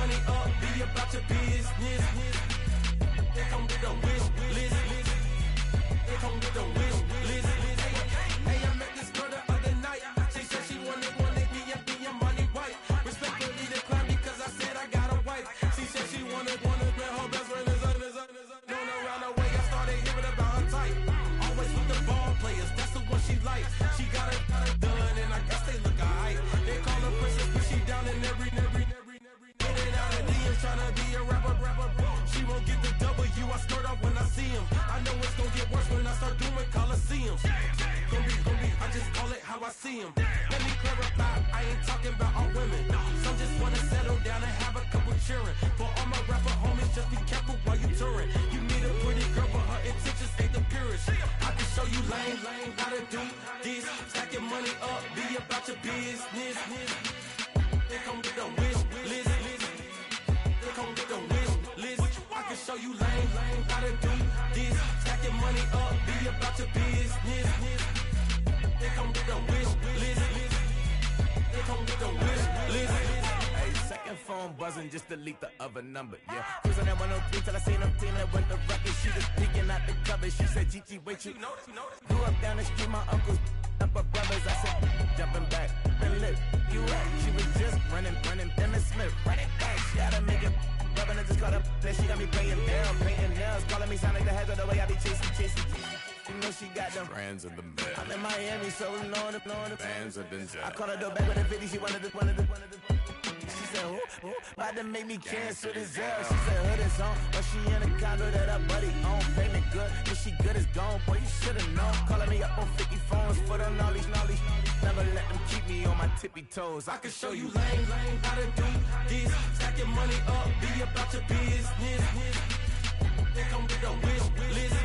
money up, be about your business. They come with a wish list. They come with a wish list. Hey, I met this girl the other night. She said she wanted me and money white. Respectfully declined because I said I got a wife. She said she wanted when her best friend is known around the way. I started hearing about her type. Always with the ball players, that's the one she likes. She got it done, and I guess they look alright. They call her princess, but she down in every. In and out of DMs, tryna be a rapper. She won't get the W, I skirt off when I see him. I know it's gonna get worse when I start doing Coliseums. Gon' be, I just call it how I see him. Let me clarify, I ain't talking about all women. Some just wanna settle down and have a couple cheering. For all my rapper homies, just be careful while you touring. You need a pretty girl, but her intentions ain't the purest. I can show you lame, how to do this. Stack your money up, be about your business. They come with a wish list. They come with a wish list. I can show you lame, how to do this. Stack your money up, be about your business. They come with a wish list. They come with a wish list. Hey, second phone buzzing, just delete the other number, yeah. Cruising at 103 till I seen them team that went the record. She was peeking out the cover. She said, Gigi, wait, you know. Grew up down the street, my uncles up her brothers. I said, jumping back, been lit. You at? She was just running, Emmett Smith, run it back. She had to make it. Rubbing it, just caught up. Then she got me playing down, painting nails, calling me sound like the heads of the way I be chasing. You know she got them Friends of the bed. I'm in Miami, so knowing the Fans of the jet. I called her door back with a 50, she wanted the. She said, who? About to make me cancel this L. She said, hood is on, but she in a condo that her buddy own. Payment good, if she good is gone, boy, you should've known. Calling me up on 50 phones, foot on knowledge. Never let them keep me on my tippy toes. I can show you lame, how to do this. Stack your money up, be about your business. They come with a wish list.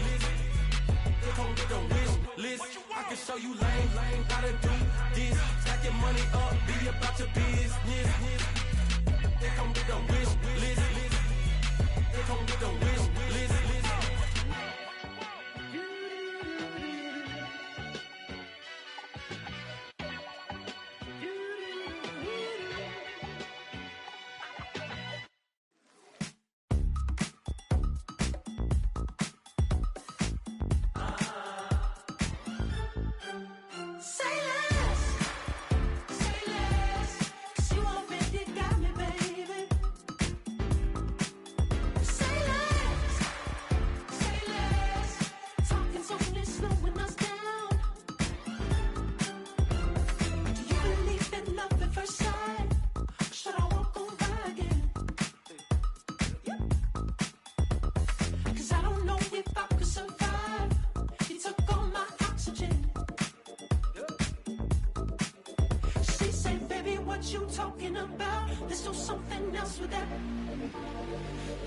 They come with a wish list. I can show you lame, how to do this. Stack your money up, be about your business. They come with a wish list. They come with a wish list.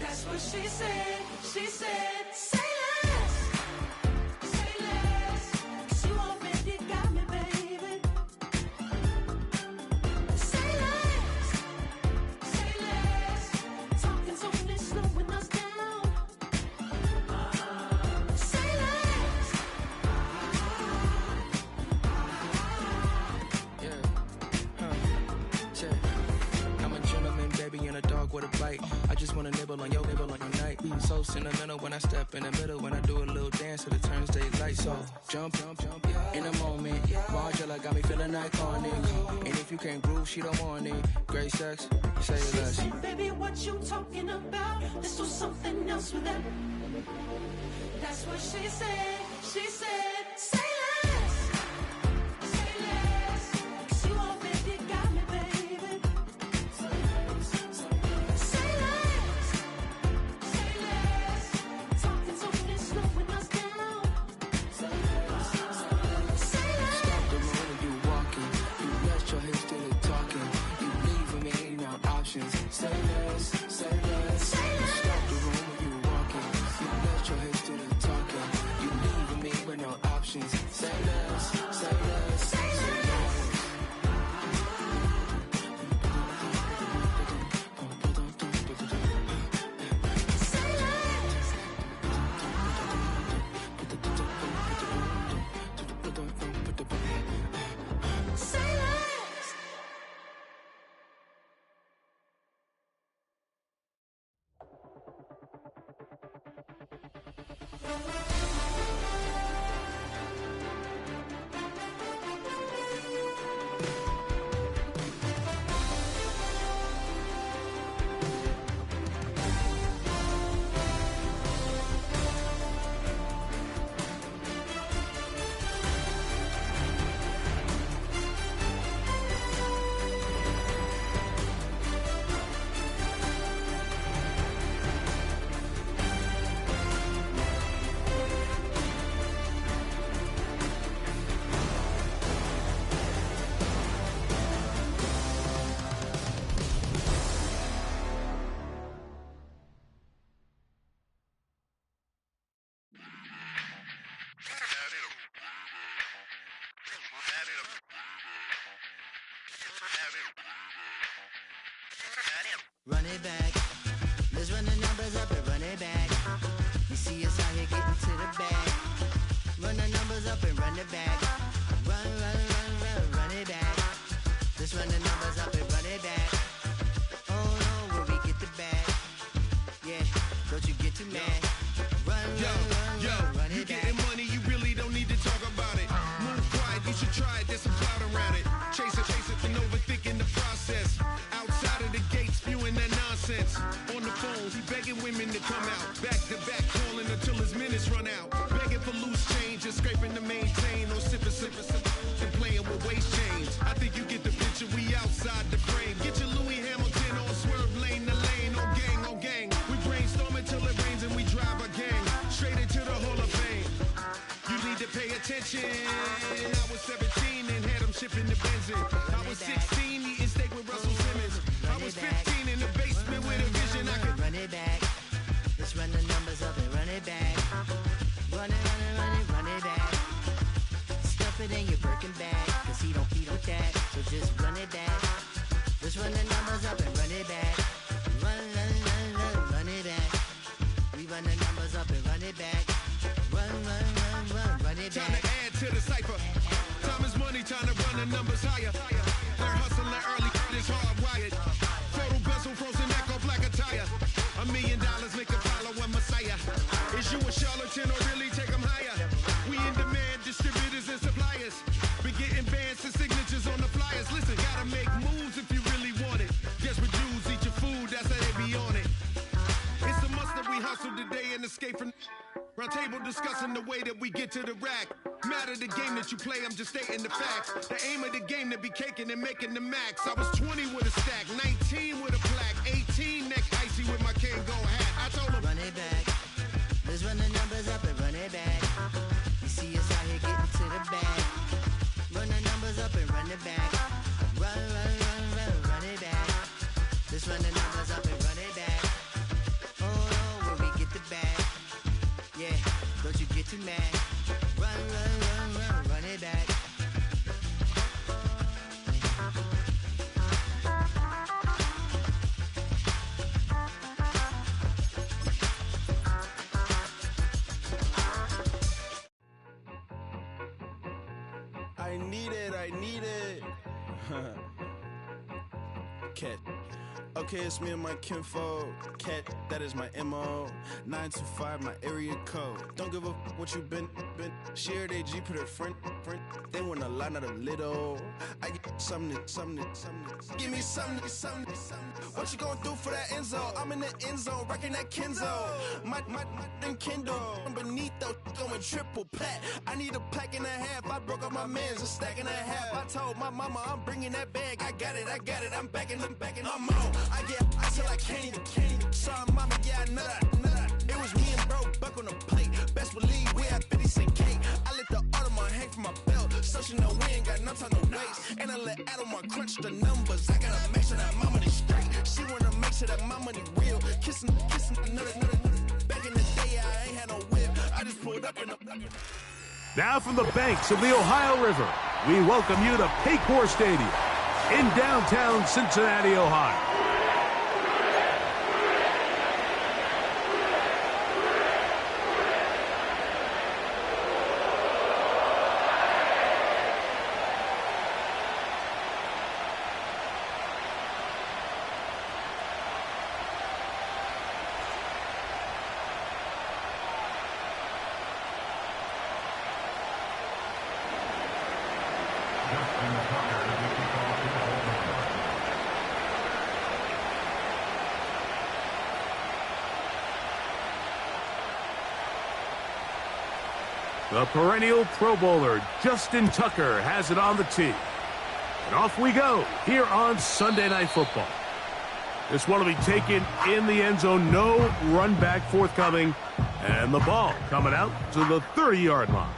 That's what she said. She said, say less. Say less. 'Cause you already got me, baby. Say less. Say less. Talking's only slowing us down. Say less. I'm a gentleman, baby, and a dog with a bite. I just wanna nibble on your night. So sentimental when I step in the middle. When I do a little dance till it turns daylight. So jump, in a moment. Margella got me feeling iconic. And if you can't groove, she don't want it. Great sex, say less. She said, baby, what you talking about? Let's do something else with that. That's what she said. She said, say less. Say less. 'Cause you already got me, baby. Say less. Say less. Talking's only slowing us down. Say less. Stop the room when you walking. You rest your hips to the talking. You leaving me no options. Say less, say less. Stop the room when you walking. You rest your hips to the talking. You leaving me with no options. Say less, say less. Run it back. Let's run the numbers up and run it back. You see us out here getting to the bag. Run the numbers up and run it back. Run, run, run, run, run it back. Let's run the numbers up and run it back. Oh no, where we get the bag. Yeah, don't you get too mad. Run, run you it back. getting money, you really don't need to talk about it. Move quiet, you should try it, there's some cloud around it. Chase it, and overthinking the process. Outside of the gate, spewing that nonsense. On the phone, he begging women to come out. Back to back, calling until his minutes run out. Begging for loose change and scraping to maintain. Or sipping, and playing with waist chains. I think you get the picture, we outside the frame. Get your Louis Hamilton on swerve lane to lane. On gang. We brainstorm until it rains and we drive a gang. Straight into the Hall of Fame. You need to pay attention. I was 17 and had them shipping the benzin. I was 16 eating steak with Russell Simmons. I was 15 in the basement with a vision. I could run it back. Let's run the numbers up and run it back. Run it, run it, run it, run it back. Stuff it in your Birkin bag, cause he don't with that. So just run it back. Let's run the numbers up and run it back. Run, run, run, run, run it back. We run the numbers up and run it back. Run, run, run, run, run it back. time to add to the cipher. Time is money, time to run the numbers higher. Learn hustling early, it's hardwired. Photo bezel, frozen neck, or black attire. $1 million make a follow a messiah. Is you a charlatan or really take them higher? We in demand, distributors and suppliers. Been getting bands and signatures on the flyers. Listen, gotta make moves if you really want it. Desperate Jews eat your food, that's how they be on it. It's a must that we hustle today and escape from round table discussing the way that we get to the rack. Matter the game that you play, I'm just stating the facts. The aim of the game to be caking and making the max. I was 20 with a stack, 19 with a plaque, 18 neck icy with my Kango hat. I told him, run it back. Let's run the numbers up and run it back. You see us out here getting to the bag. Run the numbers up and run it back. Run, run, run, run, run it back. Let's run the numbers up and run it back. Oh no, where we get the bag. Yeah, don't you get too mad. Run, run, run, run, run it back. I need it. Cat. Okay, it's me and my kinfolk. Cat, that is my MO. 925, my area code. Don't give a what you been. Share they G, put her friend. They want a lot, not a little. I get something. Give me something. What you gonna do for that end zone? I'm in the end zone, rocking that Kenzo. My Kindle. Beneath though, going triple plat. I need a pack and a half. I broke up my mans, a stack and a half. I told my mama I'm bringing that bag. I got it. I'm backing, I'm on. I get till I can't even. Sorry, mama, yeah, I know that. It was me and bro, buck on the plate. Best believe we had 50 cent cake. I let the Audemars hang from my belt, so she know we ain't got no time to waste. And I let Adelmar crunch the numbers. I gotta make sure that my money straight. She wanna make sure that my money real. Kissing another. Back in the day, I ain't had no whip. I just pulled up in the. Now from the banks of the Ohio River, we welcome you to Paycor Stadium in downtown Cincinnati, Ohio. The perennial Pro Bowler, Justin Tucker, has it on the tee. And off we go here on Sunday Night Football. This one will be taken in the end zone. No run back forthcoming. And the ball coming out to the 30-yard line.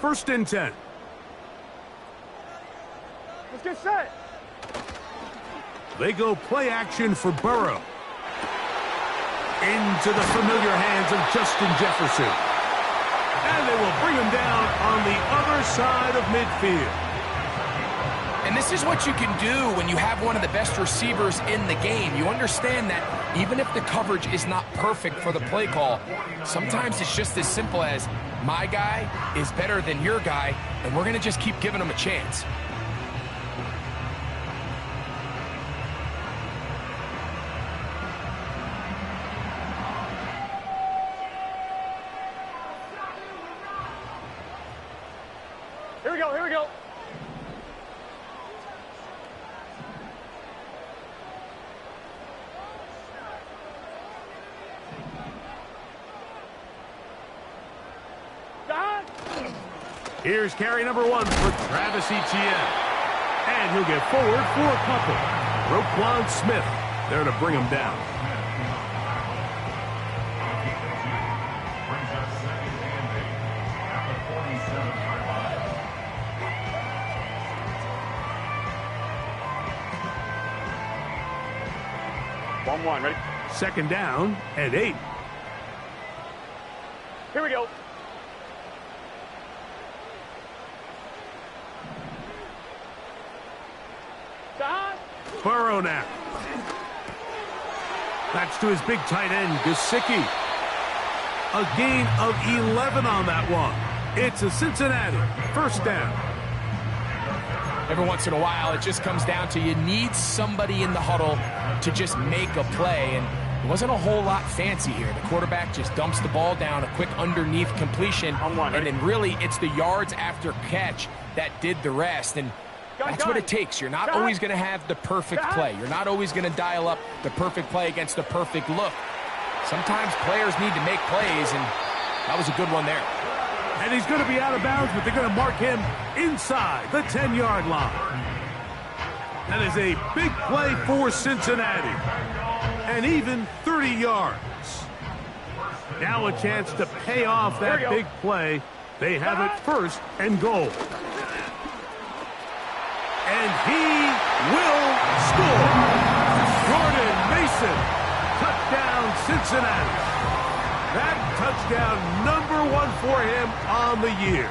First and 10. Let's get set. They go play action for Burrow. Into the familiar hands of Justin Jefferson. And they will bring him down on the other side of midfield. And this is what you can do when you have one of the best receivers in the game. You understand that even if the coverage is not perfect for the play call, sometimes it's just as simple as my guy is better than your guy, and we're going to just keep giving him a chance. Here we go, here we go. Here's carry number 1 for Travis Etienne. And he'll get forward for a couple. Roquan Smith there to bring him down. One, ready? Second down and 8. Here we go. Burrow now. That's to his big tight end, Gesicki. A gain of 11 on that one. It's a Cincinnati first down. Every once in a while, it just comes down to you need somebody in the huddle to just make a play, and it wasn't a whole lot fancy here. The quarterback just dumps the ball down, a quick underneath completion, and then really it's the yards after catch that did the rest, and that's what it takes. You're not always going to have the perfect play. You're not always going to dial up the perfect play against the perfect look. Sometimes players need to make plays, and that was a good one there. And he's going to be out of bounds, but they're going to mark him inside the 10-yard line. That is a big play for Cincinnati. And even 30 yards. Now a chance to pay off that big play. They have it first and goal. And he will score. Jordan Mason, touchdown Cincinnati. That touchdown number 1 for him on the year.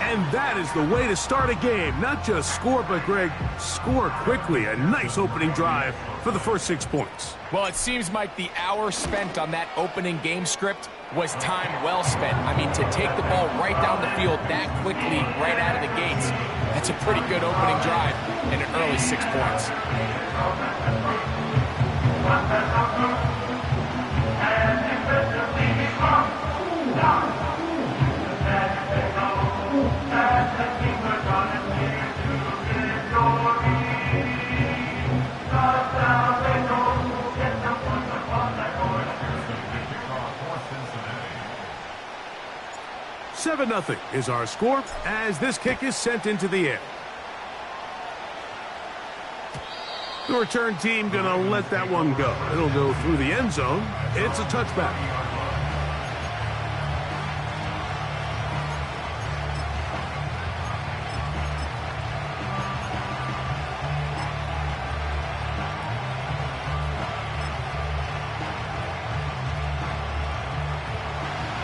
And that is the way to start a game. Not just score, but Greg, score quickly. A nice opening drive for the first 6 points. Well, it seems like the hour spent on that opening game script was time well spent. I mean, to take the ball right down the field that quickly, right out of the gates, that's a pretty good opening drive and an early 6 points. Seven 7-0 is our score as this kick is sent into the air. The return team going to let that one go. It'll go through the end zone. It's a touchback.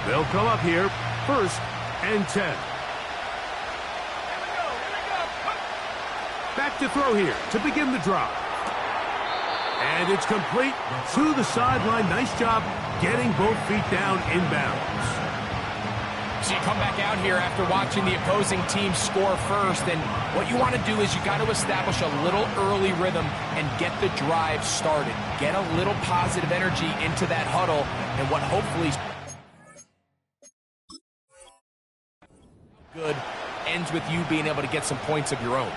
They'll come up here, first and 10. Back to throw here to begin the drive. And it's complete to the sideline. Nice job getting both feet down inbounds. So you come back out here after watching the opposing team score first, and what you want to do is you got to establish a little early rhythm and get the drive started. Get a little positive energy into that huddle, and what hopefully good ends with you being able to get some points of your own.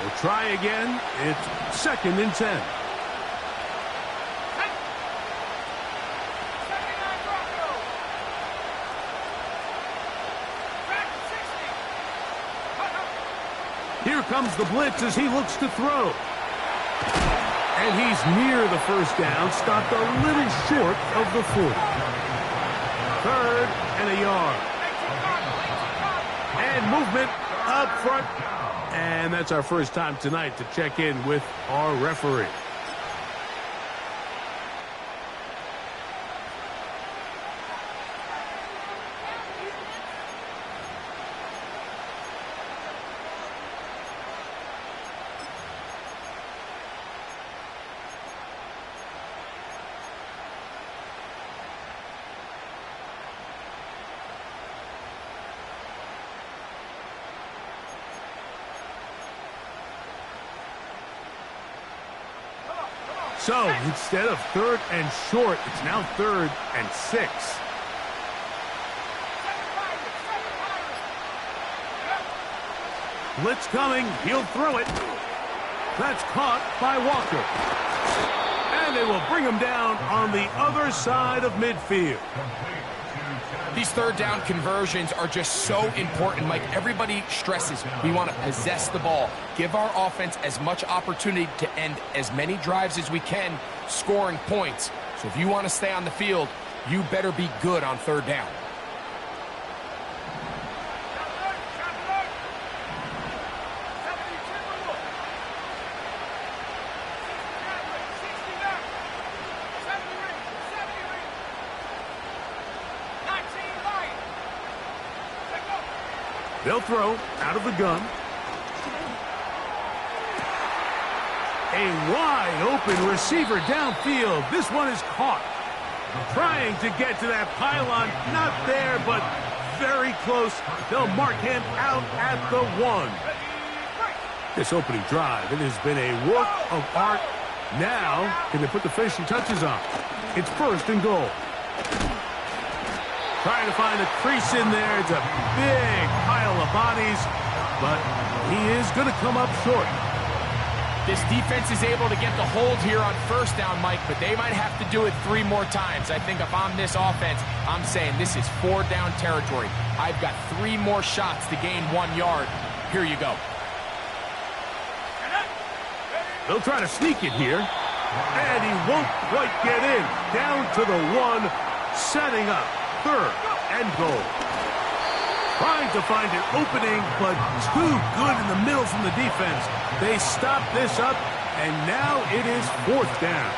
We'll try again. It's 2nd and 10. Here comes the blitz as he looks to throw. And he's near the first down, stopped a little short of the 40. 3rd and a yard. And movement up front. And that's our first time tonight to check in with our referee. So instead of 3rd and short, it's now 3rd and 6. Blitz coming. He'll throw it. That's caught by Walker. And they will bring him down on the other side of midfield. These 3rd down conversions are just so important, Mike. Everybody stresses we want to possess the ball, give our offense as much opportunity to end as many drives as we can, scoring points. So if you want to stay on the field, you better be good on 3rd down. They'll throw out of the gun. A wide open receiver downfield. This one is caught. Trying to get to that pylon. Not there, but very close. They'll mark him out at the 1. This opening drive, it has been a work of art. Now, can they put the finishing touches on? It's 1st and goal. Trying to find a crease in there. It's a big pile of bodies, but he is going to come up short. This defense is able to get the hold here on 1st down, Mike, but they might have to do it 3 more times. I think if I'm this offense, I'm saying this is 4th down territory. I've got 3 more shots to gain 1 yard. Here you go. They'll try to sneak it here, and he won't quite get in. Down to the 1, setting up 3rd and goal. Trying to find an opening, but too good in the middle from the defense. They stop this up, and now it is 4th down.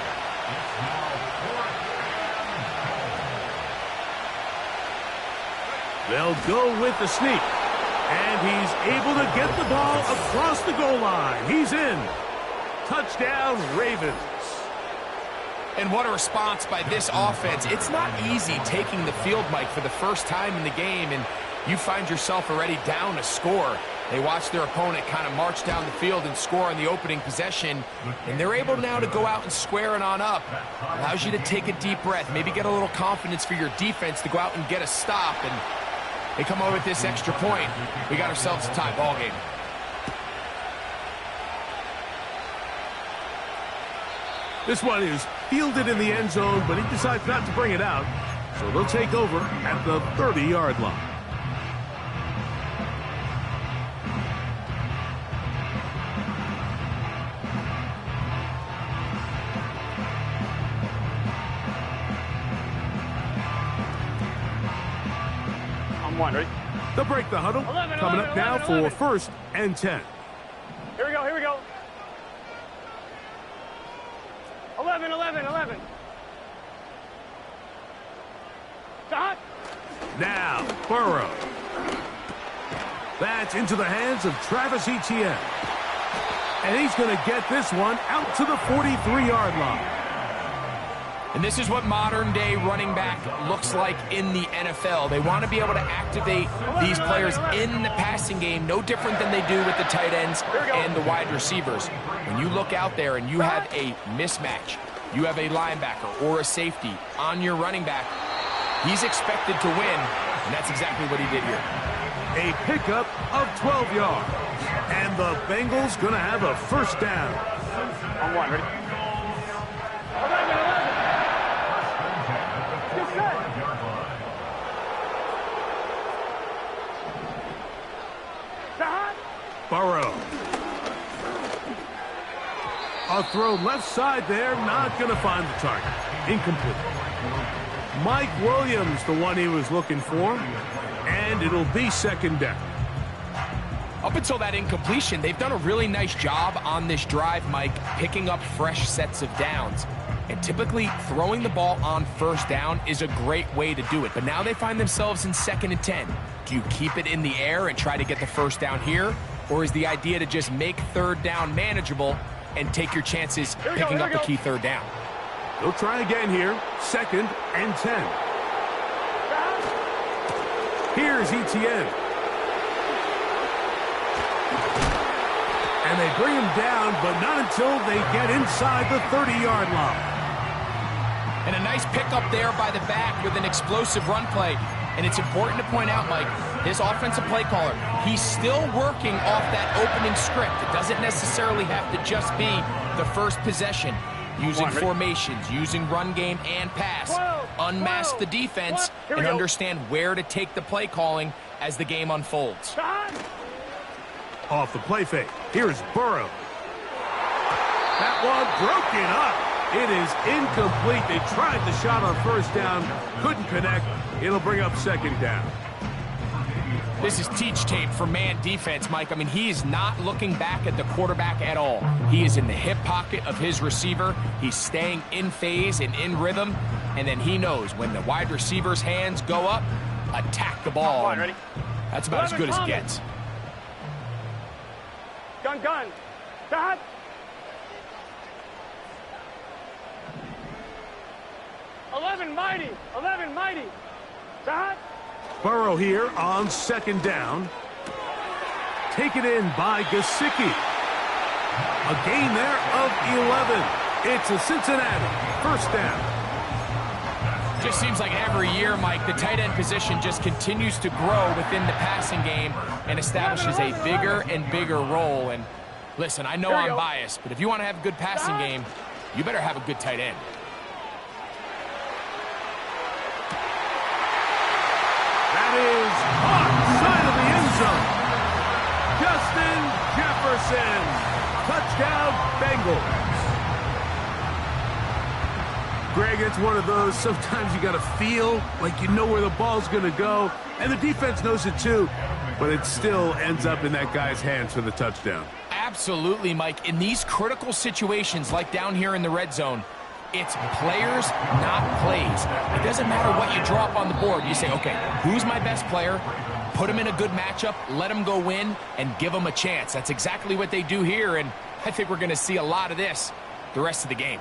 They'll go with the sneak, and he's able to get the ball across the goal line. He's in. Touchdown, Ravens. And what a response by this offense. It's not easy taking the field, Mike, for the first time in the game, and you find yourself already down a score. They watch their opponent kind of march down the field and score on the opening possession, and they're able now to go out and square it on up. Allows you to take a deep breath, maybe get a little confidence for your defense to go out and get a stop, and they come over with this extra point. We got ourselves a tie ball game. This one is fielded in the end zone, but he decides not to bring it out. So they'll take over at the 30-yard line. I'm 1, ready? They'll break the huddle. 11, Coming 11, up now 11. for 1st and 10. Here we go, here we go. 11, 11, 11. Now, Burrow. That's into the hands of Travis Etienne. And he's going to get this one out to the 43-yard line. And this is what modern-day running back looks like in the NFL. They want to be able to activate these players in the passing game, no different than they do with the tight ends and the wide receivers. When you look out there and you have a mismatch, you have a linebacker or a safety on your running back, he's expected to win, and that's exactly what he did here. A pickup of 12 yards. And the Bengals going to have a first down. On one, ready? Burrow. A throw left side there, not going to find the target. Incomplete. Mike Williams, the one he was looking for, and it'll be second down. Up until that incompletion, they've done a really nice job on this drive, Mike, picking up fresh sets of downs. And typically, throwing the ball on first down is a great way to do it. But now they find themselves in 2nd and 10. Do you keep it in the air and try to get the first down here? Or is the idea to just make 3rd down manageable and take your chances picking up the key 3rd down? They'll try again here. 2nd and 10. Here's Etienne. And they bring him down, but not until they get inside the 30-yard line. And a nice pickup there by the back with an explosive run play. And it's important to point out, Mike, his offensive play caller, he's still working off that opening script. It doesn't necessarily have to just be the first possession. Using formations, using run game and pass. Unmask the defense and understand where to take the play calling as the game unfolds. Off the play fake. Here's Burrow. That one broken up. It is incomplete. They tried the shot on first down. Couldn't connect. It'll bring up second down. This is teach tape for man defense, Mike. I mean, he is not looking back at the quarterback at all. He is in the hip pocket of his receiver. He's staying in phase and in rhythm. And then he knows when the wide receiver's hands go up, attack the ball. On, ready? That's about as good as it gets. Gun. Stop. Eleven mighty. Stop. Burrow here on 2nd down. Taken in by Gesicki. A gain there of 11. It's a Cincinnati first down. Just seems like every year, Mike, the tight end position just continues to grow within the passing game and establishes a bigger and bigger role. And listen, I know I'm biased, but if you want to have a good passing game, you better have a good tight end. That is outside of the end zone. Justin Jefferson. Touchdown, Bengals. Greg, it's one of those, sometimes you got to feel like you know where the ball's going to go, and the defense knows it too, but it still ends up in that guy's hands for the touchdown. Absolutely, Mike. In these critical situations, like down here in the red zone, it's players, not plays. It doesn't matter what you draw up on the board. You say, okay, who's my best player? Put him in a good matchup, let him go win, and give him a chance. That's exactly what they do here, and I think we're going to see a lot of this the rest of the game.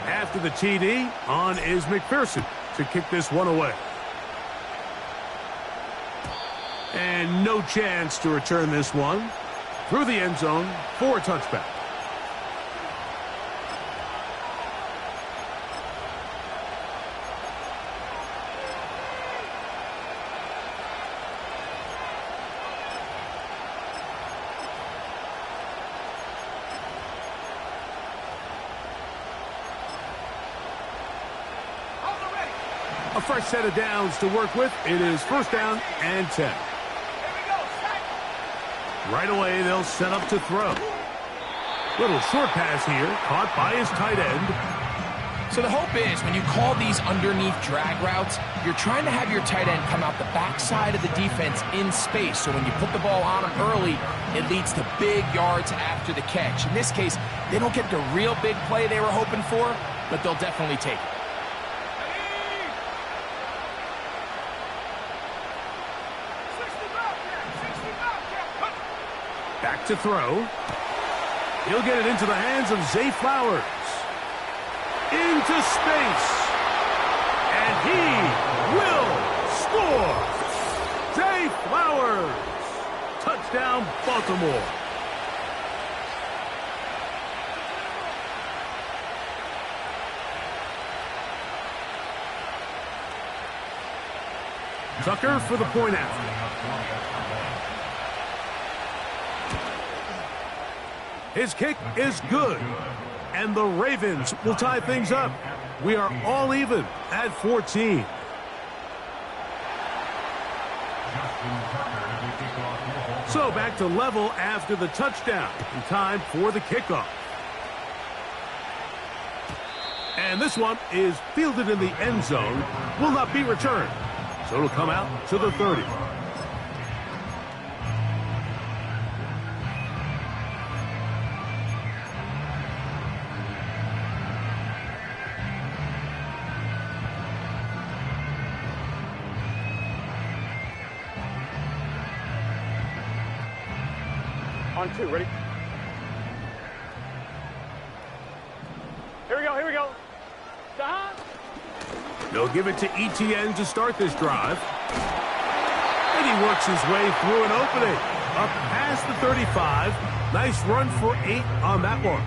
After the TD, on is McPherson to kick this one away. And no chance to return this one through the end zone for a touchback. A fresh set of downs to work with. It is first down and 10. Right away, they'll set up to throw. Little short pass here, caught by his tight end. So the hope is when you call these underneath drag routes, you're trying to have your tight end come out the backside of the defense in space. So when you put the ball on him early, it leads to big yards after the catch. In this case, they don't get the real big play they were hoping for, but they'll definitely take it. Back to throw. He'll get it into the hands of Zay Flowers. Into space. And he will score. Zay Flowers. Touchdown, Baltimore. Tucker for the point after. His kick is good. And the Ravens will tie things up. We are all even at 14. So back to level after the touchdown. In time for the kickoff. And this one is fielded in the end zone. Will not be returned. So it'll come out to the 30. On 2, ready? Here we go. Stop. They'll give it to ETN to start this drive. And he works his way through an opening. Up past the 35. Nice run for 8 on that one.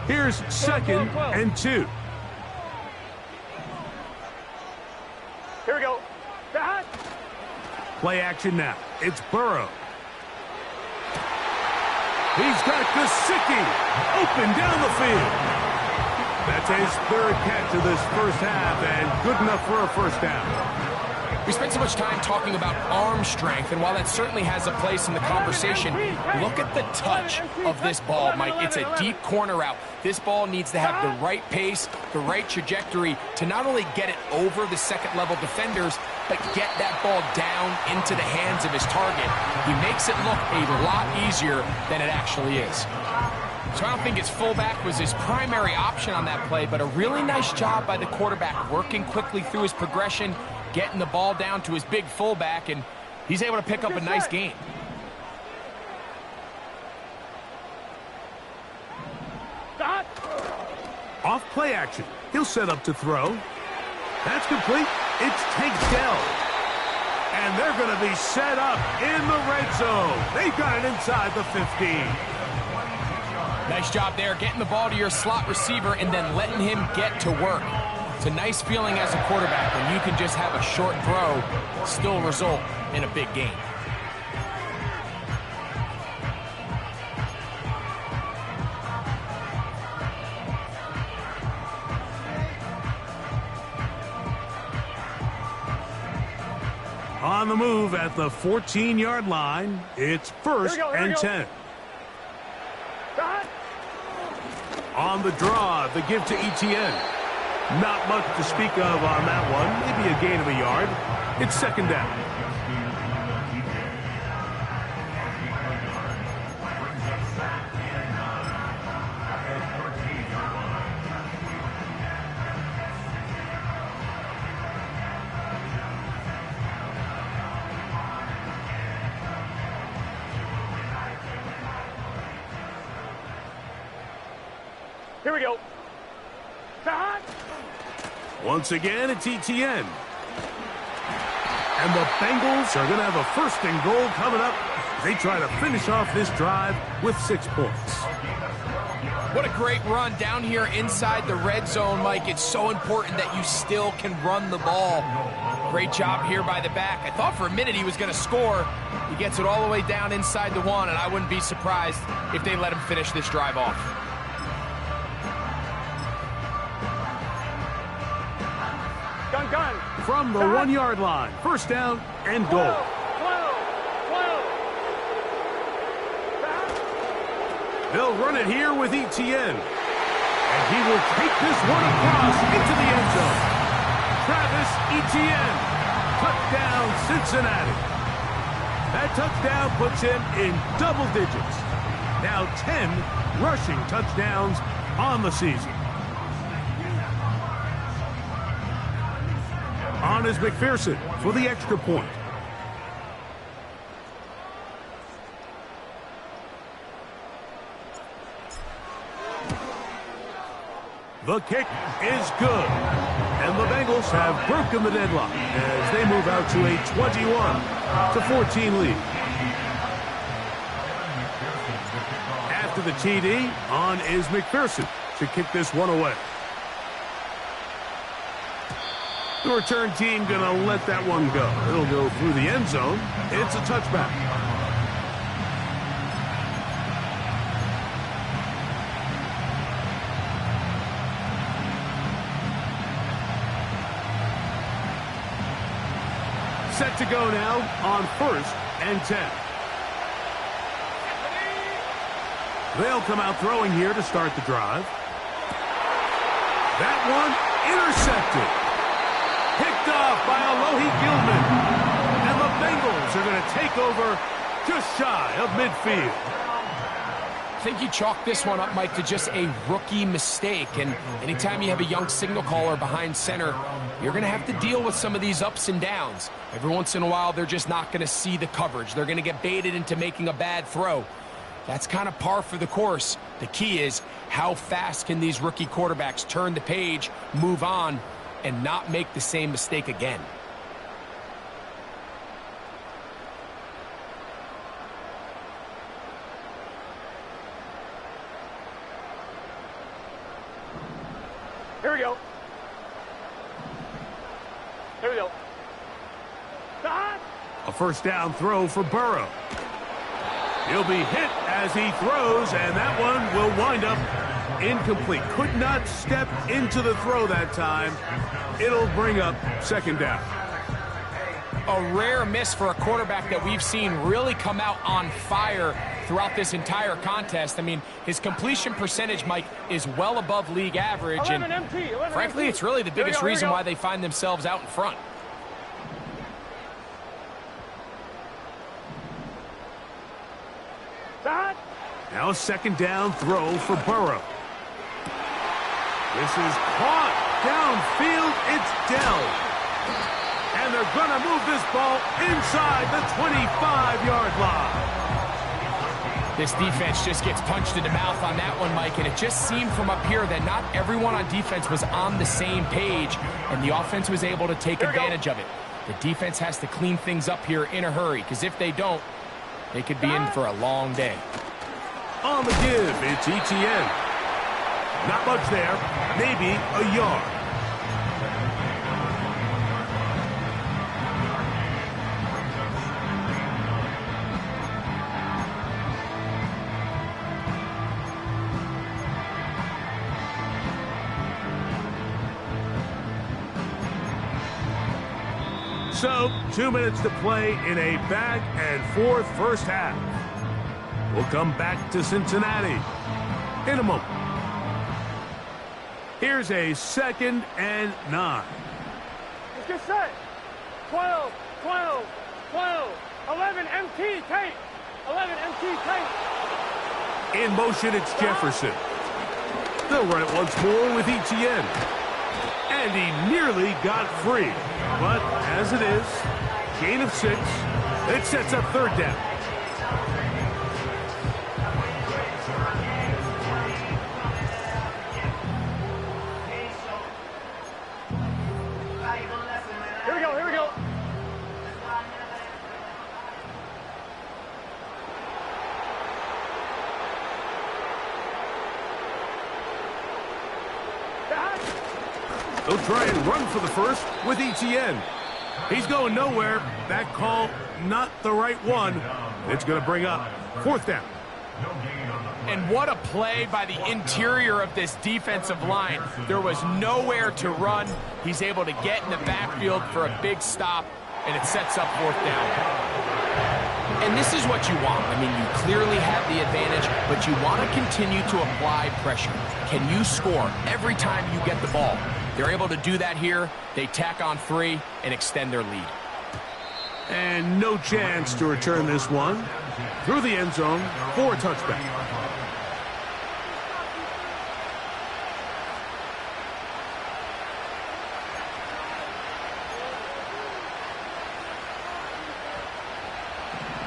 Here's 2nd and 2. Here we go. Stop. Play action now. It's Burrow. He's got Gesicki open down the field. That's his 3rd catch of this first half and good enough for a first down. We spent so much time talking about arm strength, and while that certainly has a place in the conversation, look at the touch of this ball, Mike. It's a deep corner route. This ball needs to have the right pace, the right trajectory to not only get it over the second-level defenders, but get that ball down into the hands of his target. He makes it look a lot easier than it actually is. So I don't think his fullback was his primary option on that play, but a really nice job by the quarterback working quickly through his progression, getting the ball down to his big fullback, and he's able to pick up a nice gain. Stop. Off play action. He'll set up to throw. That's complete. It's Tank Dell. And they're going to be set up in the red zone. They've got it inside the 15. Nice job there, getting the ball to your slot receiver and then letting him get to work. It's a nice feeling as a quarterback when you can just have a short throw, still result in a big gain. On the move at the 14-yard line, it's 1st and 10. On the draw, the give to ETN. Not much to speak of on that one. Maybe a gain of a yard. It's 2nd down. Here we go. Stop. Once again, it's ETN. And the Bengals are going to have a 1st and goal coming up. They try to finish off this drive with 6 points. What a great run down here inside the red zone, Mike. It's so important that you still can run the ball. Great job here by the back. I thought for a minute he was going to score. He gets it all the way down inside the 1, and I wouldn't be surprised if they let him finish this drive off. Gun. From the 1-yard line, 1st down and goal. 12. They'll run it here with ETN. And he will take this one across into the end zone. Travis Etienne. Touchdown, Cincinnati. That touchdown puts him in double digits. Now 10 rushing touchdowns on the season. On is McPherson for the extra point. The kick is good. And the Bengals have broken the deadlock as they move out to a 21-14 lead. After the TD, on is McPherson to kick this one away. The return team going to let that one go. It'll go through the end zone. It's a touchback. Set to go now on 1st and 10. They'll come out throwing here to start the drive. That one intercepted. Picked off by Alohi Gilman. And the Bengals are going to take over just shy of midfield. I think you chalk this one up, Mike, to just a rookie mistake. And anytime you have a young signal caller behind center, you're going to have to deal with some of these ups and downs. Every once in a while, they're just not going to see the coverage. They're going to get baited into making a bad throw. That's kind of par for the course. The key is how fast can these rookie quarterbacks turn the page, move on, and not make the same mistake again. Here we go. Here we go. A first down throw for Burrow. He'll be hit as he throws, and that one will wind up incomplete. Could not step into the throw that time. It'll bring up second down. A rare miss for a quarterback that we've seen really come out on fire throughout this entire contest. I mean, his completion percentage, Mike, is well above league average. And frankly, it's really the biggest reason why they find themselves out in front. Now a second down throw for Burrow. This is caught. Downfield, it's Dell. And they're going to move this ball inside the 25-yard line. This defense just gets punched in the mouth on that one, Mike, and it just seemed from up here that not everyone on defense was on the same page, and the offense was able to take advantage of it. The defense has to clean things up here in a hurry, because if they don't, they could be in for a long day. On the give, it's Etienne. Not much there, maybe a yard. So, 2 minutes to play in a back-and-forth first half. We'll come back to Cincinnati in a moment. Here's a 2nd and 9. Let's get set. 12, 12, 12, 11, MT, tight. 11, MT, tight. In motion, it's Jefferson. They'll run it once more with Etienne. And he nearly got free. But as it is, gain of 6. It sets up third down. Here we go, here we go. They'll try and run for the first with Etienne. He's going nowhere. That call, not the right one. It's going to bring up fourth down. And what a play by the interior of this defensive line. There was nowhere to run. He's able to get in the backfield for a big stop, and it sets up fourth down. And this is what you want. I mean, you clearly have the advantage, but you want to continue to apply pressure. can you score every time you get the ball? They're able to do that here. They tack on 3 and extend their lead. And no chance to return this one through the end zone for a touchback.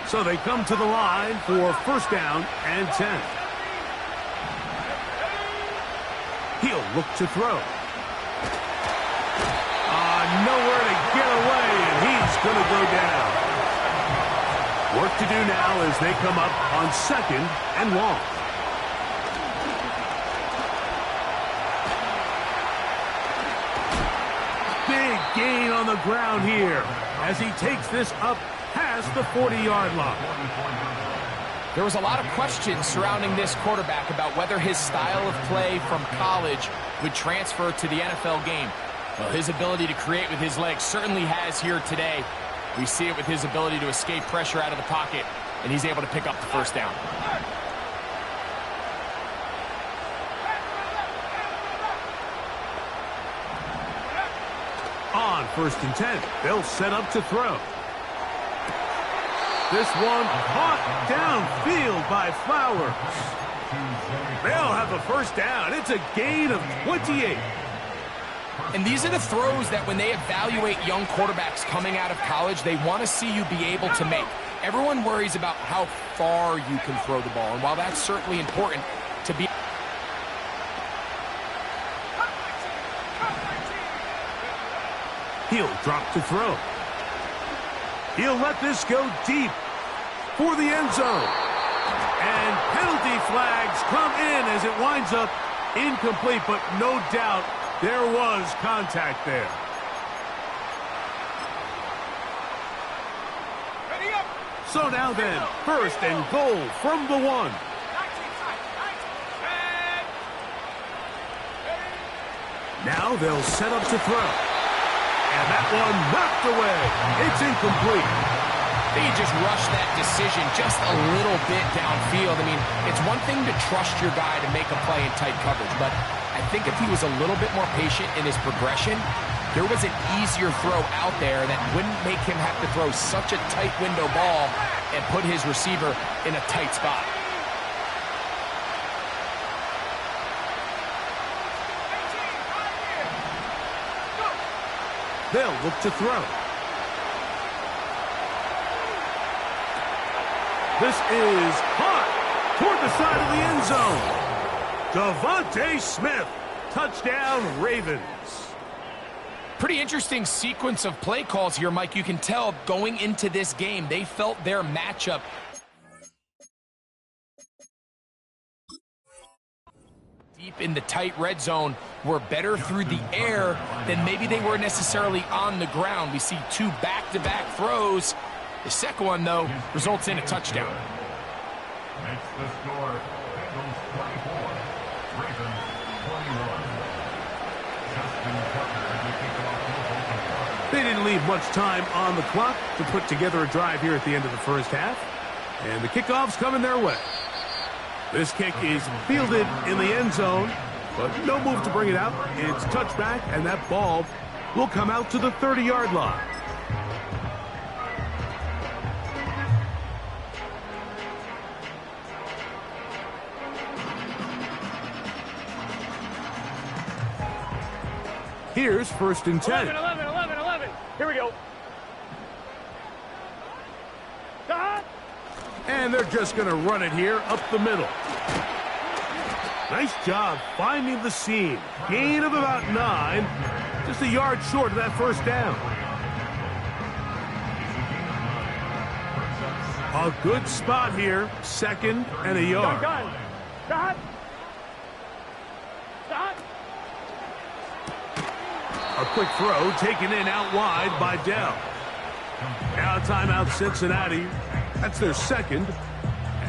So they come to the line for first down and 10. He'll look to throw. Nowhere to get away, and he's going to go down. Work to do now as they come up on 2nd and long. Big gain on the ground here as he takes this up past the 40-yard line. There was a lot of questions surrounding this quarterback about whether his style of play from college would transfer to the NFL game. Well, his ability to create with his legs certainly has here today. We see it with his ability to escape pressure out of the pocket, and he's able to pick up the first down. On 1st and 10, they'll set up to throw. This one caught downfield by Flowers. They'll have a first down. It's a gain of 28. And these are the throws that when they evaluate young quarterbacks coming out of college, they want to see you be able to make. Everyone worries about how far you can throw the ball. And while that's certainly important to be... He'll drop to throw. He'll let this go deep for the end zone. And penalty flags come in as it winds up incomplete, but no doubt there was contact there. So now then, 1st and goal from the 1. Now they'll set up to throw. And that one knocked away. It's incomplete. They just rushed that decision just a little bit downfield. I mean, it's one thing to trust your guy to make a play in tight coverage, but I think if he was a little bit more patient in his progression, there was an easier throw out there that wouldn't make him have to throw such a tight window ball and put his receiver in a tight spot. They'll look to throw. This is hot toward the side of the end zone. Devontae Smith, touchdown Ravens. Pretty interesting sequence of play calls here, Mike. You can tell going into this game, they felt their matchup deep in the tight red zone were better through the air than maybe they were necessarily on the ground. We see 2 back-to-back throws. The second one, though, results in a touchdown. Makes the score Bengals 24, Ravens 21. Justin Tucker to kick off. They didn't leave much time on the clock to put together a drive here at the end of the first half. And the kickoff's coming their way. This kick is fielded in the end zone, but no move to bring it out. It's touchback, and that ball will come out to the 30-yard line. Here's 1st and 10. 11. Here we go. And they're just going to run it here up the middle. Nice job finding the seam. Gain of about 9. Just a yard short of that first down. A good spot here. 2nd and a yard. Stop. A quick throw taken in out wide by Dell. Now timeout Cincinnati. That's their 2nd,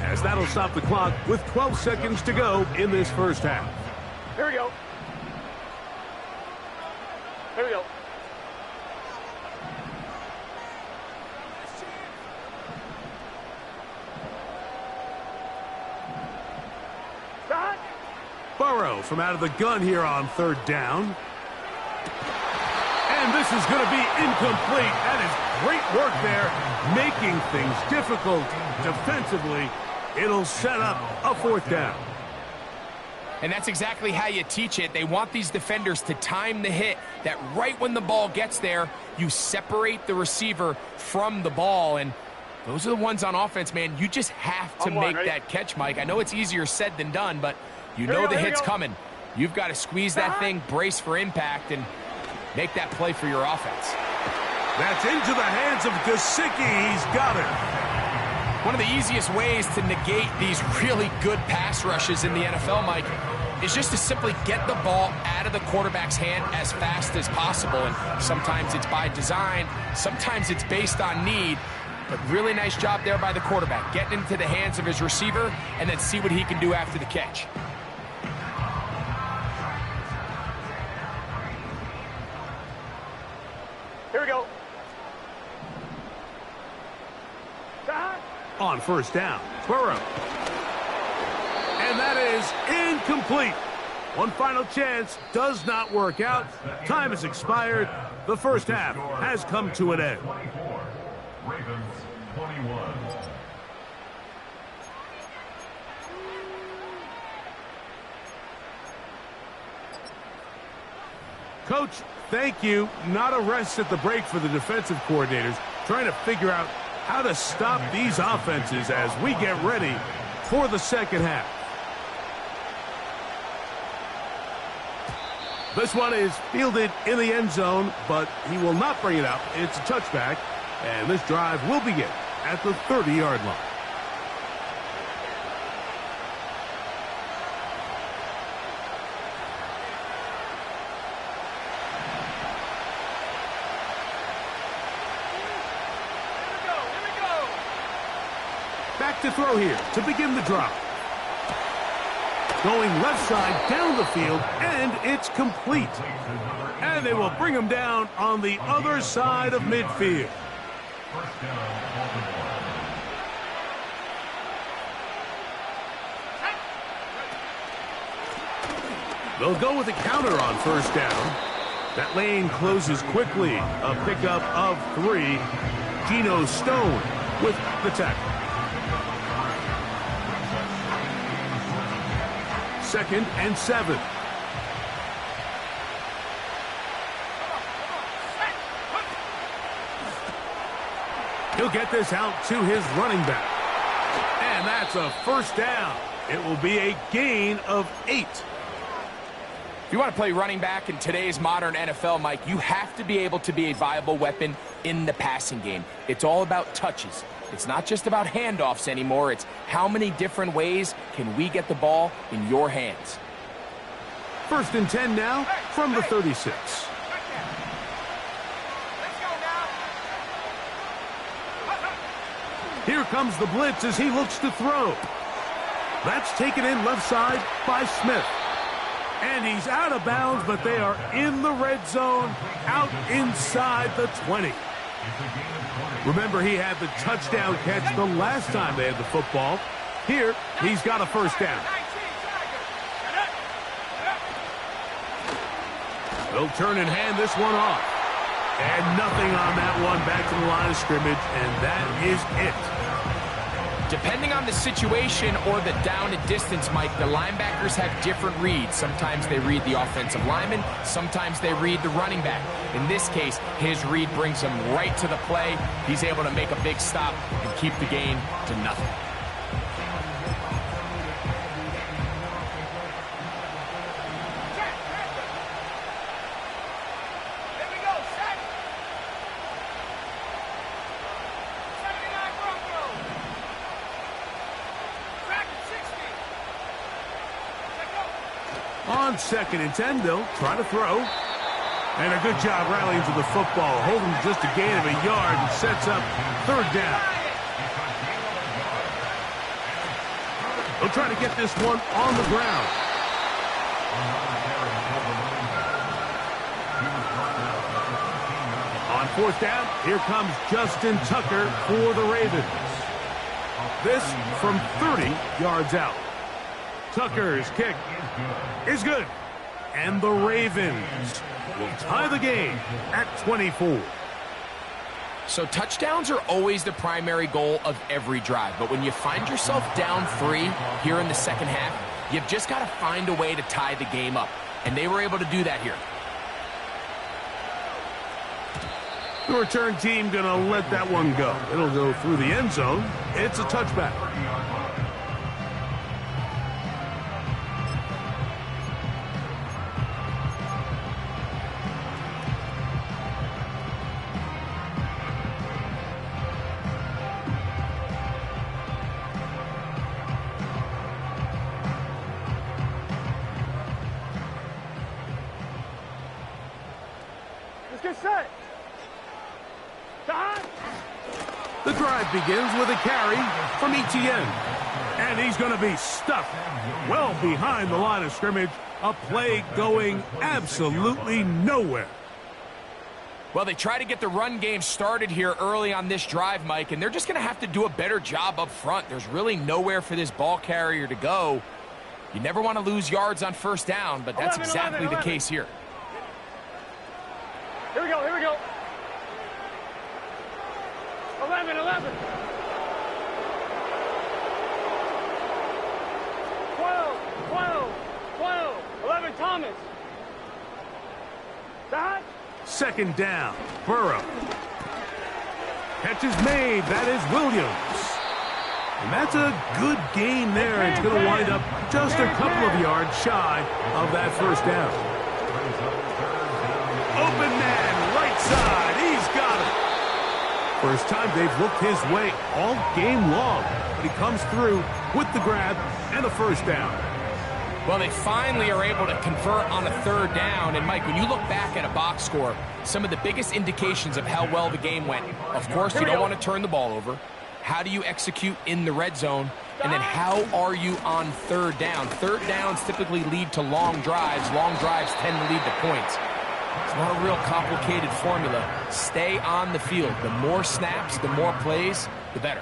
as that'll stop the clock with 12 seconds to go in this first half. Here we go. Burrow from out of the gun here on third down. And this is going to be incomplete. That is great work there, making things difficult defensively. It'll set up a fourth down. And that's exactly how you teach it. They want these defenders to time the hit, that right when the ball gets there, you separate the receiver from the ball. And those are the ones on offense, man. You just have to make that catch, Mike. I know it's easier said than done, but you know the hit's coming. You've got to squeeze that thing, brace for impact, and make that play for your offense. That's into the hands of Gesicki. He's got it. One of the easiest ways to negate these really good pass rushes in the NFL, Mike, is just to simply get the ball out of the quarterback's hand as fast as possible. And sometimes it's by design, sometimes it's based on need. But really nice job there by the quarterback, getting into the hands of his receiver and then see what he can do after the catch. Here we go. On first down, Burrow. And that is incomplete. One final chance does not work out. Time has expired. The first half has come to an end. 24. Ravens 21. Coach, thank you. Not a rest at the break for the defensive coordinators, trying to figure out how to stop these offenses as we get ready for the second half. This one is fielded in the end zone, but he will not bring it up. It's a touchback, and this drive will begin at the 30-yard line. Back to throw here to begin the drive. Going left side down the field, and it's complete. And they will bring him down on the other side of midfield. First down, Baltimore. They'll go with a counter on first down. That lane closes quickly. A pickup of 3. Geno Stone with the tackle. Second and 7. He'll get this out to his running back. And that's a first down. It will be a gain of 8. If you want to play running back in today's modern NFL, Mike, you have to be able to be a viable weapon in the passing game. It's all about touches. It's not just about handoffs anymore. It's how many different ways can we get the ball in your hands. First and 10 now from the 36. Here comes the blitz as he looks to throw. That's taken in left side by Smith. And he's out of bounds, but they are in the red zone, out inside the 20. Remember, he had the touchdown catch the last time they had the football. Here, he's got a first down. They'll turn and hand this one off. And nothing on that one, back to the line of scrimmage, and that is it. Depending on the situation or the down and distance, Mike, the linebackers have different reads. Sometimes they read the offensive lineman. Sometimes they read the running back. In this case, his read brings him right to the play. He's able to make a big stop and keep the gain to nothing. On second and 10, they'll try to throw. And a good job rallying to the football, holding just a gain of a yard and sets up third down. They'll try to get this one on the ground. On fourth down, here comes Justin Tucker for the Ravens. This from 30 yards out. Tucker's kick is good. And the Ravens will tie the game at 24. So touchdowns are always the primary goal of every drive. But when you find yourself down 3 here in the second half, you've just got to find a way to tie the game up. And they were able to do that here. The return team going to let that one go. It'll go through the end zone. It's a touchback. Let's get set. The drive begins with a carry from Etienne. And he's going to be stuffed well behind the line of scrimmage. A play going absolutely nowhere. Well, they try to get the run game started here early on this drive, Mike, and they're just going to have to do a better job up front. There's really nowhere for this ball carrier to go. You never want to lose yards on first down, but that's exactly the case here. Here we go, here we go. 11, 11. 12, 12, 12. 11, Thomas. Dot. Second down, Burrow. Catch is made. That is Williams. And that's a good gain there. It's going to wind up just a couple of yards shy of that first down. Open man, right side. He's got it. First time they've looked his way all game long. But he comes through with the grab and a first down. Well, they finally are able to convert on a third down. And, Mike, when you look back at a box score, some of the biggest indications of how well the game went, of course, you don't want to turn the ball over. How do you execute in the red zone? And then how are you on third down? Third downs typically lead to long drives. Long drives tend to lead to points. It's not a real complicated formula. Stay on the field. The more snaps, the more plays, the better.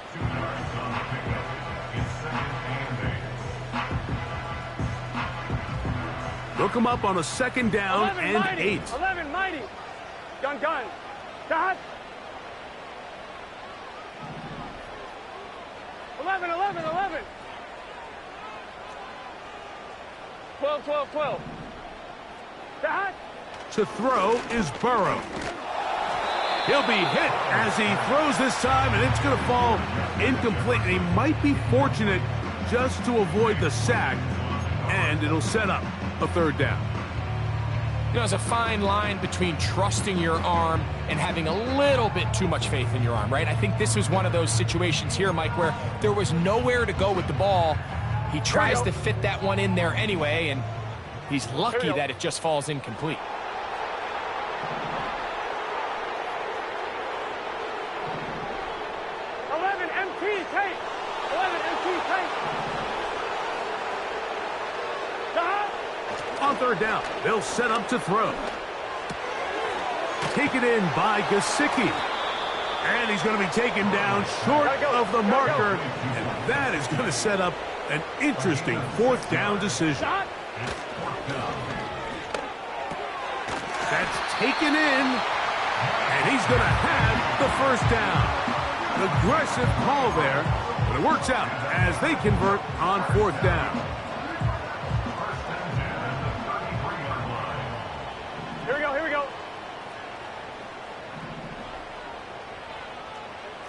Look him up on a second down 11, and mighty. 8. 11, mighty. Gun, gun. Dot. 11, 11, 11. 12, 12, 12. Dot. To throw is Burrow. He'll be hit as he throws this time, and it's going to fall incomplete. And he might be fortunate just to avoid the sack, and it'll set up a third down. You know, there's a fine line between trusting your arm and having a little bit too much faith in your arm, right? I think this was one of those situations here, Mike, where there was nowhere to go with the ball. He tries to fit that one in there anyway, and he's lucky that it just falls incomplete. On third down, they'll set up to throw. Taken in by Gesicki. And he's going to be taken down short of the marker. And that is going to set up an interesting fourth down decision. That's taken in. And he's going to have the first down. An aggressive call there, but it works out as they convert on fourth down. Here we go.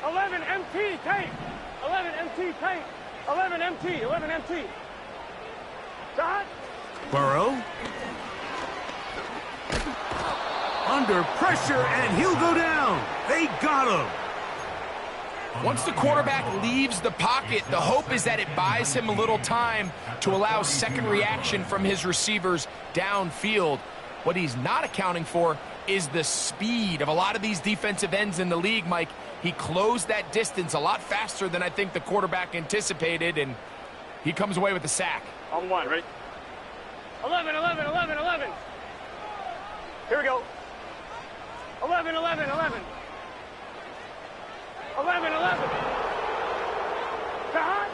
11 MT tape. 11 MT tape. 11 MT. 11 MT. Dot. Burrow. Under pressure, and he'll go down. They got him. Once the quarterback leaves the pocket, the hope is that it buys him a little time to allow second reaction from his receivers downfield. What he's not accounting for is the speed of a lot of these defensive ends in the league, Mike. He closed that distance a lot faster than I think the quarterback anticipated, and he comes away with the sack. On one, right? 11, 11, 11, 11. Here we go. 11, 11, 11. 11, 11. Dot.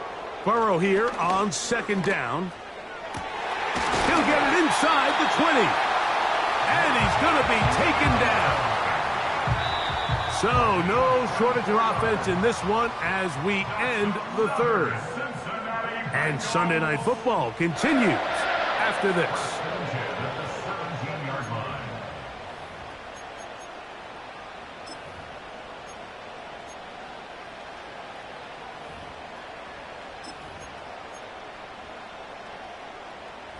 Burrow here on second down. inside the 20. And he's going to be taken down. So no shortage of offense in this one as we end the third. And Sunday Night Football continues after this.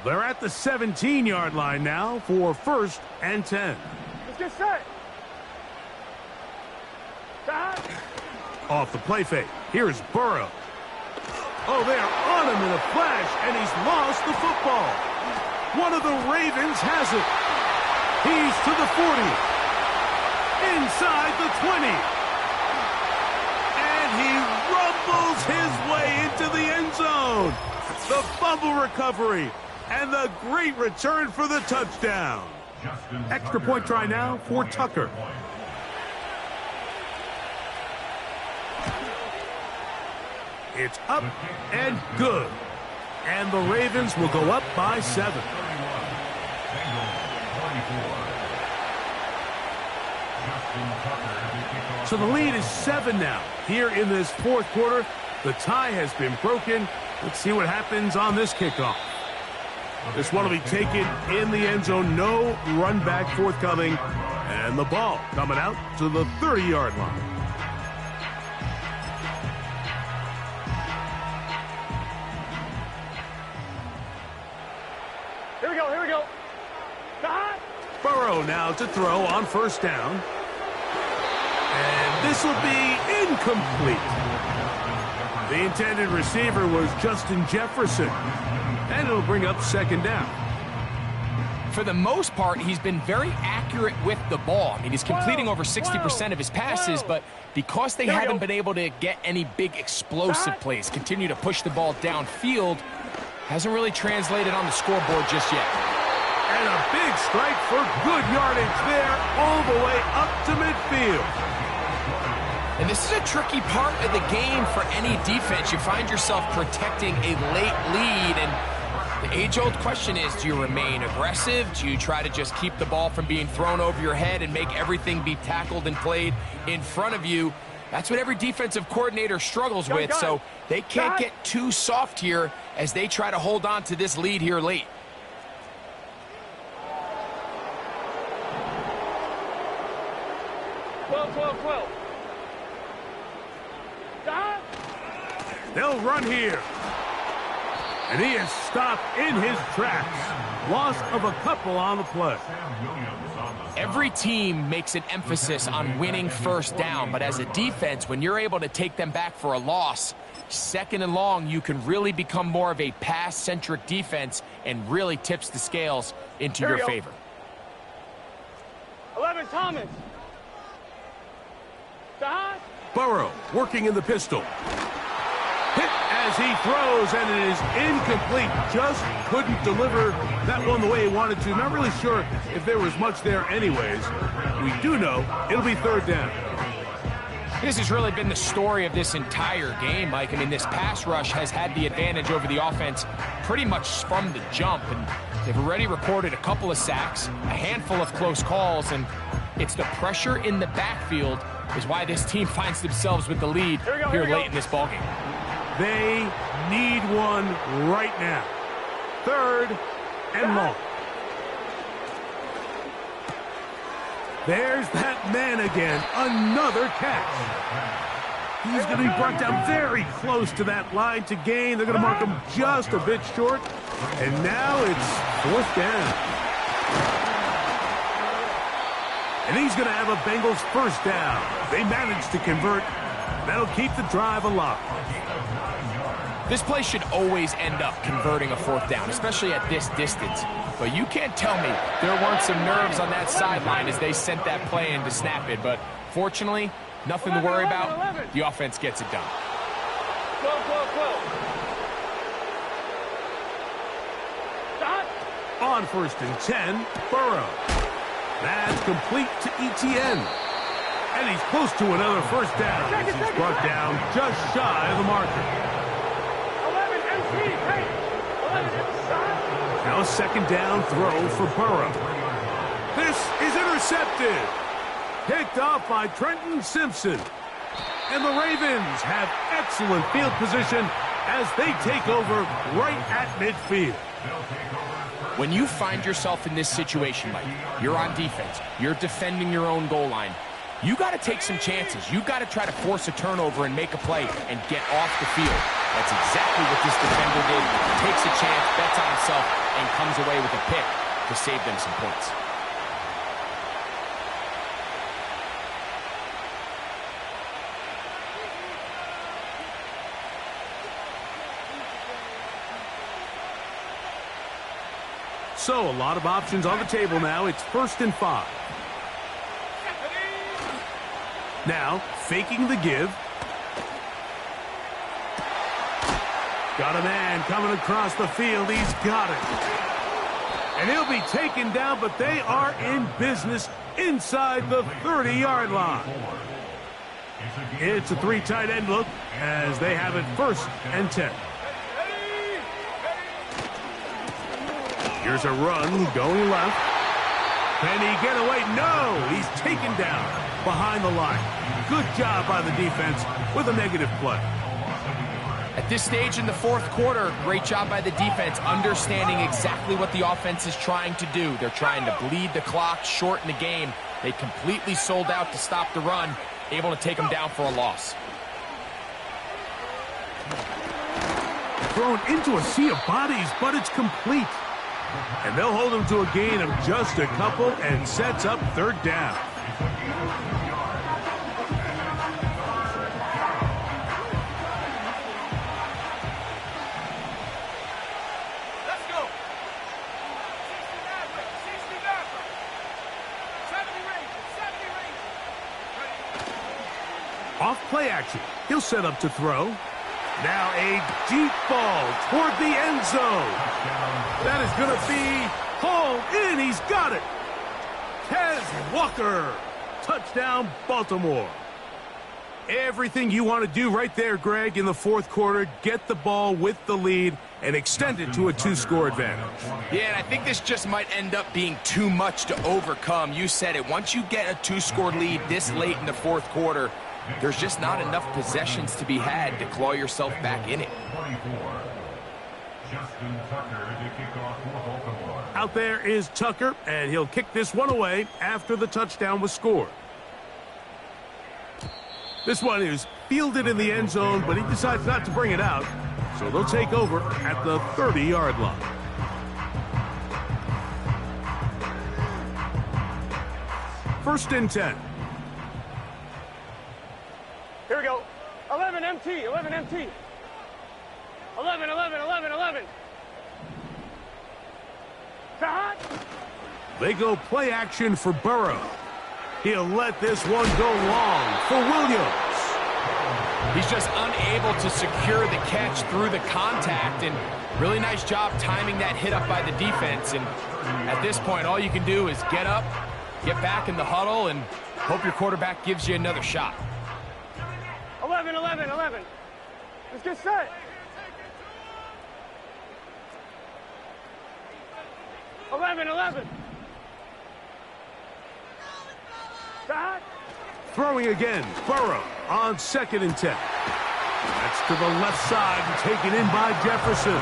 They're at the 17-yard line now for 1st and 10. Let's get set. Off the play fake. Here's Burrow. Oh, they're on him in a flash, and he's lost the football. One of the Ravens has it. He's to the 40. Inside the 20. And he rumbles his way into the end zone. The fumble recovery. And the great return for the touchdown. Extra point try now for Tucker. It's up and good. And the Ravens will go up by 7. So the lead is 7 now. Here in this fourth quarter, the tie has been broken. Let's see what happens on this kickoff. This one will be taken in the end zone. No run back forthcoming. And the ball coming out to the 30-yard line. Here we go, here we go. Burrow now to throw on 1st down. And this will be incomplete. The intended receiver was Justin Jefferson. And it'll bring up 2nd down. For the most part, he's been very accurate with the ball. I mean, he's completing over 60% of his passes, but because they haven't been able to get any big explosive plays, continue to push the ball downfield, hasn't really translated on the scoreboard just yet. And a big strike for good yardage there, all the way up to midfield. And this is a tricky part of the game for any defense. You find yourself protecting a late lead, and the age-old question is, do you remain aggressive? Do you try to just keep the ball from being thrown over your head and make everything be tackled and played in front of you? That's what every defensive coordinator struggles with, so they can't get too soft here as they try to hold on to this lead here late. They'll run here. And he is stopped in his tracks. Loss of a couple on the play. Every team makes an emphasis on winning 1st down, but as a defense, when you're able to take them back for a loss, 2nd and long, you can really become more of a pass-centric defense and really tips the scales into your favor. 11, Thomas. Burrow working in the pistol. Hit as he throws, and it is incomplete. Just couldn't deliver that one the way he wanted to. Not really sure if there was much there anyways. We do know it'll be 3rd down. This has really been the story of this entire game, Mike. I mean, this pass rush has had the advantage over the offense pretty much from the jump, and they've already recorded a couple of sacks, a handful of close calls, and it's the pressure in the backfield is why this team finds themselves with the lead here late in this ballgame. They need one right now. 3rd and long. There's that man again. Another catch. He's going to be brought down very close to that line to gain. They're going to mark him just a bit short. And now it's 4th down. And he's going to have a Bengals 1st down. They managed to convert. That'll keep the drive alive. This play should always end up converting a 4th down, especially at this distance. But you can't tell me there weren't some nerves on that sideline as they sent that play in to snap it. But fortunately, nothing to worry about. The offense gets it done. 12. On 1st and 10, Burrow. That's complete to ETN. And he's close to another 1st down as he's brought down just shy of the marker. 11, MC, hey! 11, inside! Now a second down throw for Burrow. This is intercepted. Picked off by Trenton Simpson. And the Ravens have excellent field position as they take over right at midfield. When you find yourself in this situation, Mike, you're on defense, you're defending your own goal line, you got to take some chances. You got to try to force a turnover and make a play and get off the field. That's exactly what this defender did. Takes a chance, bets on himself, and comes away with a pick to save them some points. So, a lot of options on the table now. It's 1st and 5. Now, faking the give. Got a man coming across the field. He's got it. And he'll be taken down, but they are in business inside the 30-yard line. It's a 3 tight end look as they have it 1st and 10. Here's a run going left. Can he get away? No! He's taken down behind the line. Good job by the defense with a negative play. At this stage in the 4th quarter, great job by the defense, understanding exactly what the offense is trying to do. They're trying to bleed the clock, shorten the game. They completely sold out to stop the run, able to take them down for a loss. Thrown into a sea of bodies, but it's complete. And they'll hold him to a gain of just a couple and sets up 3rd down. Let's go. Off play action. He'll set up to throw. Now a deep ball toward the end zone. That is going to be hauled in. He's got it. Kez Walker. Touchdown, Baltimore. Everything you want to do right there, Greg, in the 4th quarter. Get the ball with the lead and extend it to a 2-score advantage. Yeah, and I think this just might end up being too much to overcome. You said it. Once you get a 2-score lead this late in the 4th quarter, there's just not enough possessions to be had to claw yourself back in it. Out there is Tucker, and he'll kick this one away after the touchdown was scored. This one is fielded in the end zone, but he decides not to bring it out, so they'll take over at the 30-yard line. First and 10. Here we go. 11 MT, 11 MT. 11, 11, 11, 11. Cut. They go play action for Burrow. He'll let this one go long for Williams. He's just unable to secure the catch through the contact, and really nice job timing that hit up by the defense. And at this point, all you can do is get up, get back in the huddle, and hope your quarterback gives you another shot. 11, 11, 11. Let's get set. 11, 11. Cut. Throwing again, Burrow on 2nd and 10. That's to the left side, taken in by Jefferson.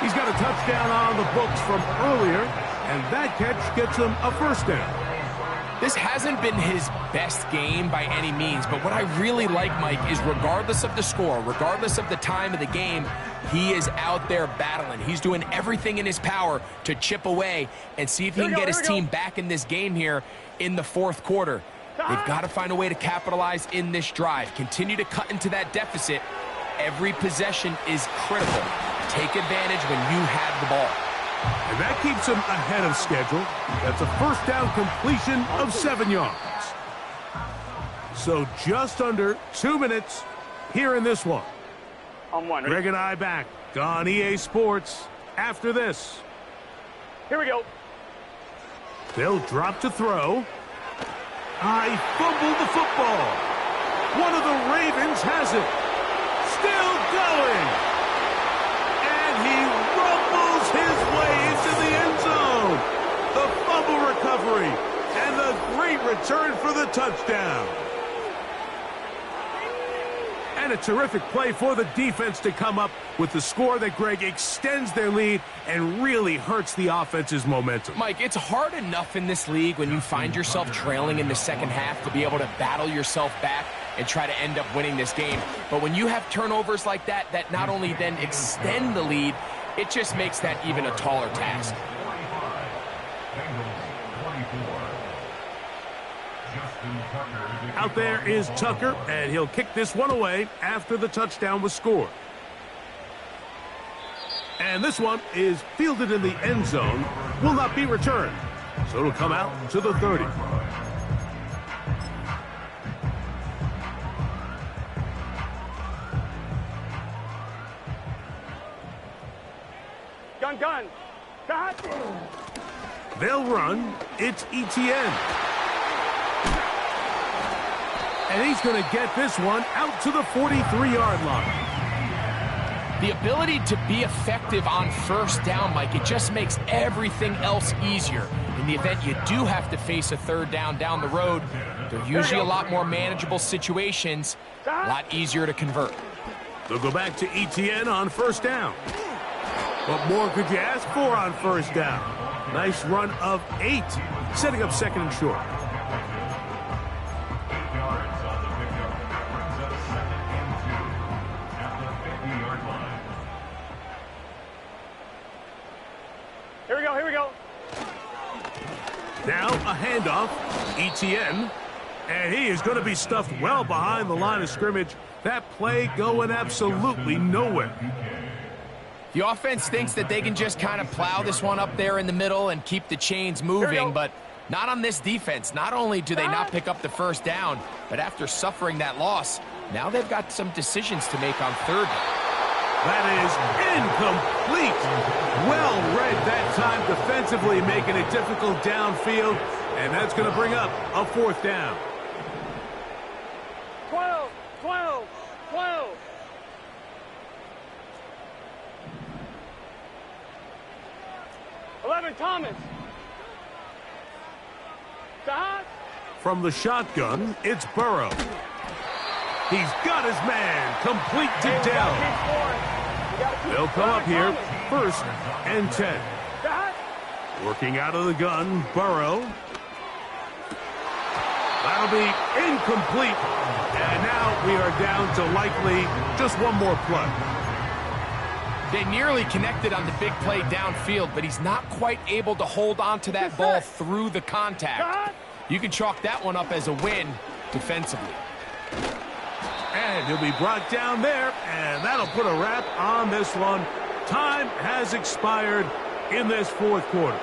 He's got a touchdown on the books from earlier, and that catch gets him a 1st down. This hasn't been his best game by any means, but what I really like, Mike, is regardless of the score, regardless of the time of the game, he is out there battling. He's doing everything in his power to chip away and see if he can get his team back in this game here in the 4th quarter. They've got to find a way to capitalize in this drive. Continue to cut into that deficit. Every possession is critical. Take advantage when you have the ball. And that keeps him ahead of schedule. That's a 1st down completion of 7 yards. So just under 2 minutes here in this one. On one. Greg and I back on EA Sports after this. Here we go. They'll drop to throw. I fumbled the football. One of the Ravens has it. Still going. And he rumbles his way into the end zone. The fumble recovery and the great return for the touchdown. And a terrific play for the defense to come up with the score that, Greg, extends their lead and really hurts the offense's momentum. Mike, it's hard enough in this league when you find yourself trailing in the second half to be able to battle yourself back and try to end up winning this game. But when you have turnovers like that, that not only then extend the lead, it just makes that even a taller task. Out there is Tucker, and he'll kick this one away after the touchdown was scored. And this one is fielded in the end zone, will not be returned. So it'll come out to the 30. Gun. Got. They'll run. It's ETN. And he's going to get this one out to the 43-yard line. The ability to be effective on first down, Mike, it just makes everything else easier. In the event you do have to face a third down the road, they're usually a lot more manageable situations, a lot easier to convert. They'll go back to ETN on first down. What more could you ask for on first down? Nice run of 8, setting up second and short. Here we go. Now a handoff, ETN, and he is going to be stuffed well behind the line of scrimmage. That play going absolutely nowhere. The offense thinks that they can just kind of plow this one up there in the middle and keep the chains moving, but not on this defense. Not only do they not pick up the first down, but after suffering that loss, now they've got some decisions to make on third down. That is incomplete. Well read that time defensively, making it difficult downfield, and that's going to bring up a fourth down. 12. 11, Thomas. From the shotgun, it's Burrow. He's got his man, complete to Dell. They'll come up here, first and 10. Working out of the gun, Burrow. That'll be incomplete. And now we are down to likely just one more play. They nearly connected on the big play downfield, but he's not quite able to hold on to that ball through the contact. You can chalk that one up as a win defensively. And he'll be brought down there, and that'll put a wrap on this one. Time has expired in this fourth quarter.